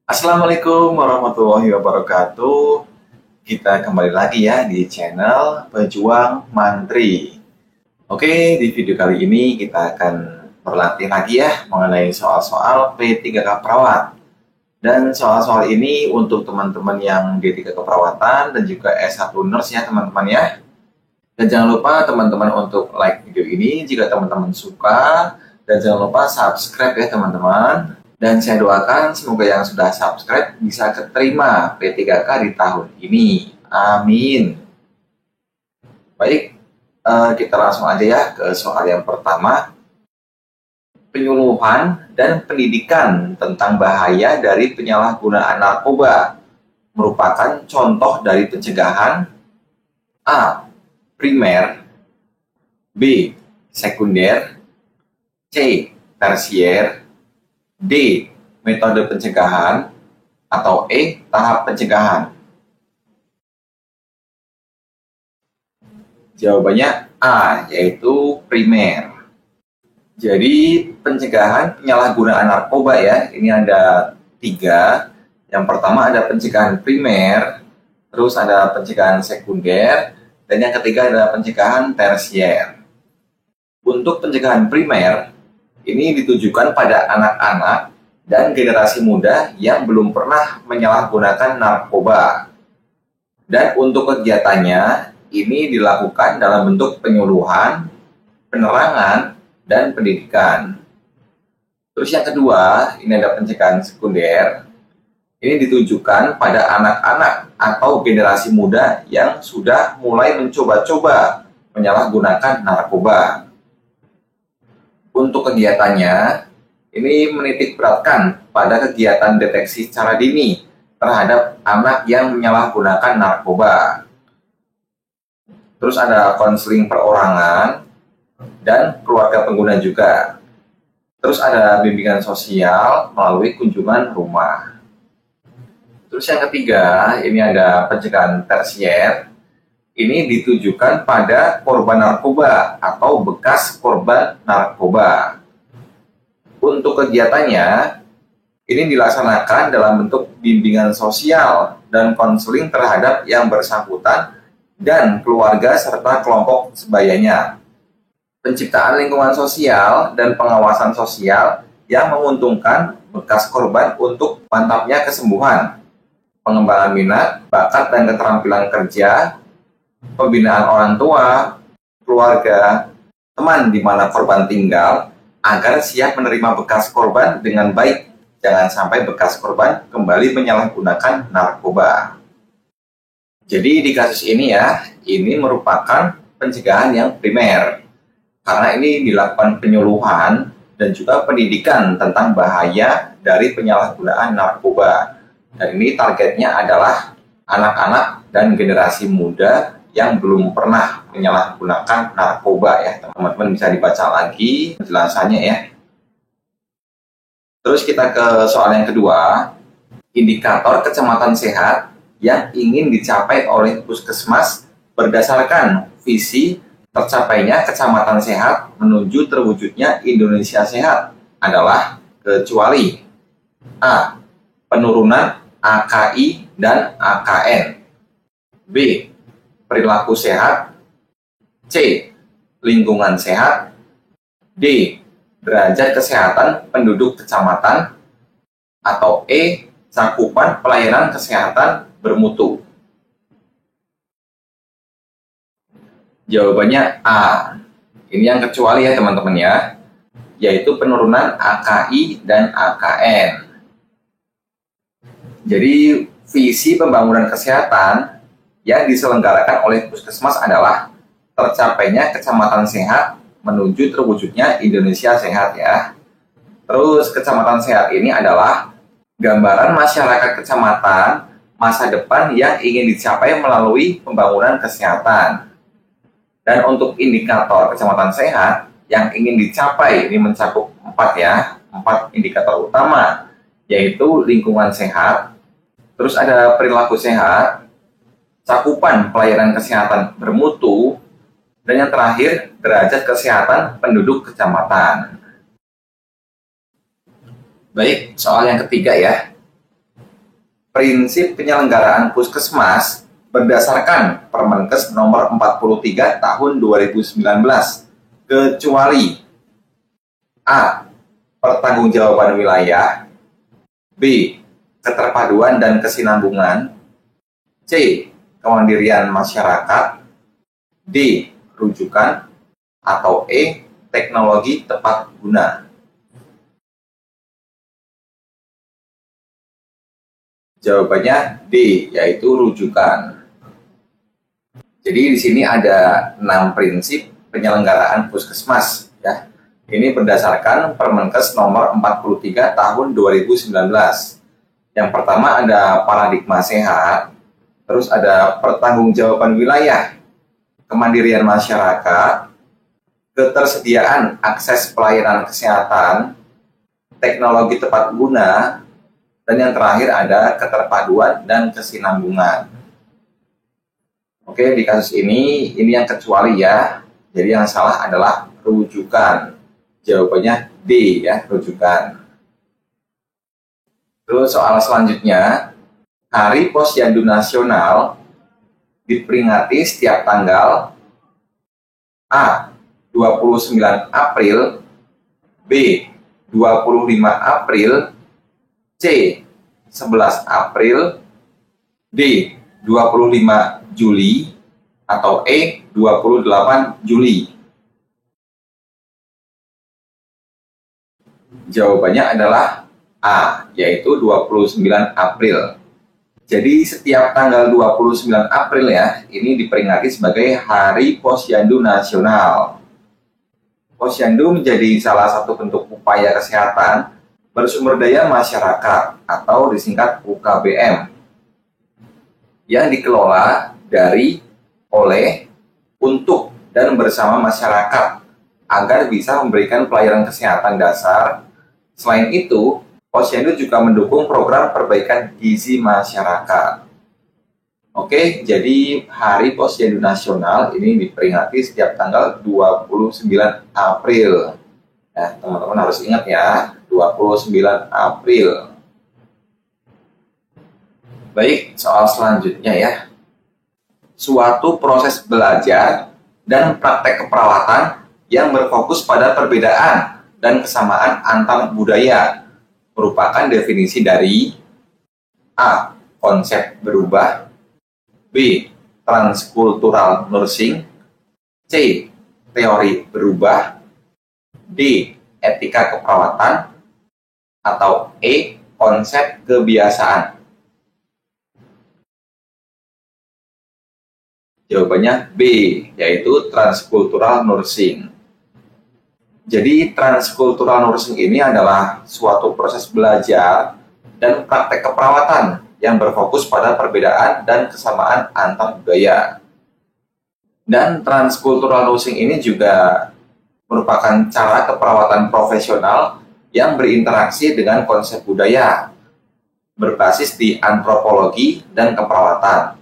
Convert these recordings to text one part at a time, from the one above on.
Assalamualaikum warahmatullahi wabarakatuh. Kita kembali lagi ya di channel Pejuang Mantri. Oke, di video kali ini kita akan berlatih lagi ya mengenai soal-soal P3K Perawat. Dan soal-soal ini untuk teman-teman yang D3 Keperawatan dan juga S1 Nurse ya teman-teman ya. Dan jangan lupa teman-teman untuk like video ini jika teman-teman suka. Dan jangan lupa subscribe ya teman-teman. Dan saya doakan semoga yang sudah subscribe bisa keterima P3K di tahun ini. Amin. Baik, kita langsung aja ya ke soal yang pertama. Penyuluhan dan pendidikan tentang bahaya dari penyalahgunaan narkoba merupakan contoh dari pencegahan A. Primer, B. Sekunder, C. Tersier, D. Metode pencegahan, atau E. Tahap pencegahan. Jawabannya A, yaitu primer. Jadi pencegahan penyalahgunaan narkoba ya, ini ada 3. Yang pertama ada pencegahan primer, terus ada pencegahan sekunder, dan yang ketiga adalah pencegahan tersier. Untuk pencegahan primer, ini ditujukan pada anak-anak dan generasi muda yang belum pernah menyalahgunakan narkoba. Dan untuk kegiatannya, ini dilakukan dalam bentuk penyuluhan, penerangan, dan pendidikan. Terus yang kedua, ini ada pencegahan sekunder. Ini ditujukan pada anak-anak atau generasi muda yang sudah mulai mencoba-coba menyalahgunakan narkoba. Untuk kegiatannya, ini menitik beratkan pada kegiatan deteksi secara dini terhadap anak yang menyalahgunakan narkoba. Terus ada konseling perorangan dan keluarga pengguna juga. Terus ada bimbingan sosial melalui kunjungan rumah. Terus yang ketiga, ini ada pencegahan tersier. Ini ditujukan pada korban narkoba atau bekas korban narkoba. Untuk kegiatannya, ini dilaksanakan dalam bentuk bimbingan sosial dan konseling terhadap yang bersangkutan dan keluarga serta kelompok sebayanya. Penciptaan lingkungan sosial dan pengawasan sosial yang menguntungkan bekas korban untuk mantapnya kesembuhan, pengembangan minat, bakat dan keterampilan kerja, pembinaan orang tua, keluarga, teman di mana korban tinggal, agar siap menerima bekas korban dengan baik. Jangan sampai bekas korban kembali menyalahgunakan narkoba. Jadi di kasus ini ya, ini merupakan pencegahan yang primer. Karena ini dilakukan penyuluhan dan juga pendidikan tentang bahaya dari penyalahgunaan narkoba. Dan ini targetnya adalah anak-anak dan generasi muda yang belum pernah menyalahgunakan narkoba ya. Teman-teman bisa dibaca lagi penjelasannya ya. Terus kita ke soal yang kedua. Indikator kecamatan sehat yang ingin dicapai oleh puskesmas berdasarkan visi tercapainya kecamatan sehat menuju terwujudnya Indonesia sehat adalah kecuali A. Penurunan AKI dan AKN, B. Perilaku sehat, C. Lingkungan sehat, D. Derajat kesehatan penduduk kecamatan, atau E. Cakupan pelayanan kesehatan bermutu. Jawabannya A. Ini yang kecuali ya teman-teman ya, yaitu penurunan AKI dan AKN. Jadi visi pembangunan kesehatan yang diselenggarakan oleh puskesmas adalah tercapainya kecamatan sehat menuju terwujudnya Indonesia sehat ya. Terus kecamatan sehat ini adalah gambaran masyarakat kecamatan masa depan yang ingin dicapai melalui pembangunan kesehatan. Dan untuk indikator kecamatan sehat yang ingin dicapai ini mencakup 4 indikator utama, yaitu lingkungan sehat, terus ada perilaku sehat, cakupan pelayanan kesehatan bermutu, dan yang terakhir derajat kesehatan penduduk kecamatan. Baik, soal yang ketiga ya. prinsip penyelenggaraan puskesmas berdasarkan Permenkes nomor 43 tahun 2019, kecuali A. Pertanggungjawaban wilayah, B. Keterpaduan dan kesinambungan, C. Kemandirian masyarakat, D. Rujukan, atau E. Teknologi tepat guna. Jawabannya D, yaitu rujukan. Jadi di sini ada 6 prinsip penyelenggaraan puskesmas ya. Ini berdasarkan Permenkes nomor 43 tahun 2019. Yang pertama ada paradigma sehat, terus ada pertanggungjawaban wilayah, kemandirian masyarakat, ketersediaan akses pelayanan kesehatan, teknologi tepat guna, dan yang terakhir ada keterpaduan dan kesinambungan. Oke, di kasus ini yang kecuali ya. Jadi yang salah adalah rujukan. Jawabannya D ya, rujukan. Terus soal selanjutnya, Hari Posyandu Nasional diperingati setiap tanggal A. 29 April, B. 25 April, C. 11 April, D. 25 Juli, atau E. 28 Juli. Jawabannya adalah A, yaitu 29 April. Jadi setiap tanggal 29 April ya, ini diperingati sebagai Hari Posyandu Nasional. Posyandu menjadi salah satu bentuk upaya kesehatan bersumber daya masyarakat atau disingkat UKBM yang dikelola dari, oleh, untuk, dan bersama masyarakat agar bisa memberikan pelayanan kesehatan dasar. Selain itu, Posyandu juga mendukung program perbaikan gizi masyarakat. Oke, jadi Hari Posyandu Nasional ini diperingati setiap tanggal 29 April. Ya, teman-teman harus ingat ya, 29 April. Baik, soal selanjutnya ya. Suatu proses belajar dan praktek keperawatan yang berfokus pada perbedaan dan kesamaan antar budaya merupakan definisi dari A. Konsep berubah, B. Transkultural nursing, C. Teori berubah, D. Etika keperawatan, atau E. Konsep kebiasaan. Jawabannya B, yaitu transkultural nursing. Jadi transkultural nursing ini adalah suatu proses belajar dan praktek keperawatan yang berfokus pada perbedaan dan kesamaan antar budaya. Dan transkultural nursing ini juga merupakan cara keperawatan profesional yang berinteraksi dengan konsep budaya, berbasis di antropologi dan keperawatan.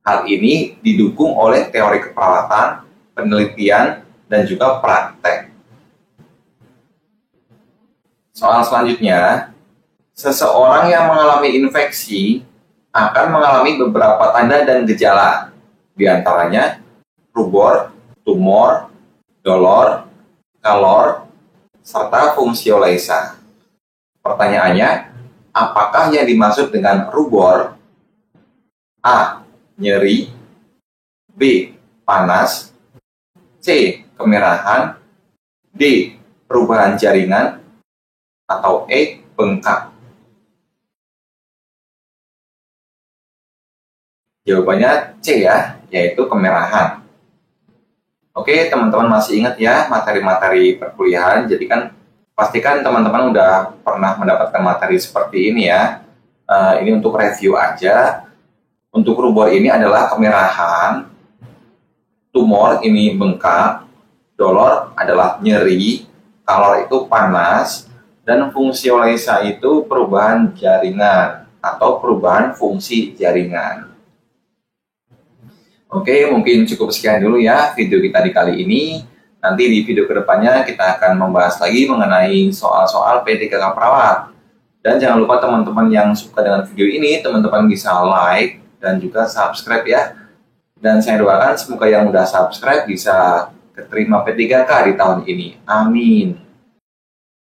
Hal ini didukung oleh teori keperawatan, penelitian, dan juga praktek. Soal selanjutnya, seseorang yang mengalami infeksi akan mengalami beberapa tanda dan gejala, di antaranya rubor, tumor, dolor, kalor, serta fungsioleisa. Pertanyaannya, apakah yang dimaksud dengan rubor? A. Nyeri, B. Panas, C. Kemerahan, D. Perubahan jaringan, atau E. Bengkak. Jawabannya C ya, yaitu kemerahan. Oke, teman-teman masih ingat ya materi-materi perkuliahan, jadi kan pastikan teman-teman udah pernah mendapatkan materi seperti ini ya. Ini untuk review aja. Untuk rubor ini adalah kemerahan, tumor ini bengkak, dolor adalah nyeri, kalor itu panas, dan fungsioleisa itu perubahan jaringan atau perubahan fungsi jaringan. Oke, mungkin cukup sekian dulu ya video kita di kali ini. Nanti di video kedepannya kita akan membahas lagi mengenai soal-soal P3K perawat. Dan jangan lupa teman-teman yang suka dengan video ini, teman-teman bisa like dan juga subscribe ya. Dan saya doakan semoga yang udah subscribe bisa keterima P3K di tahun ini. Amin.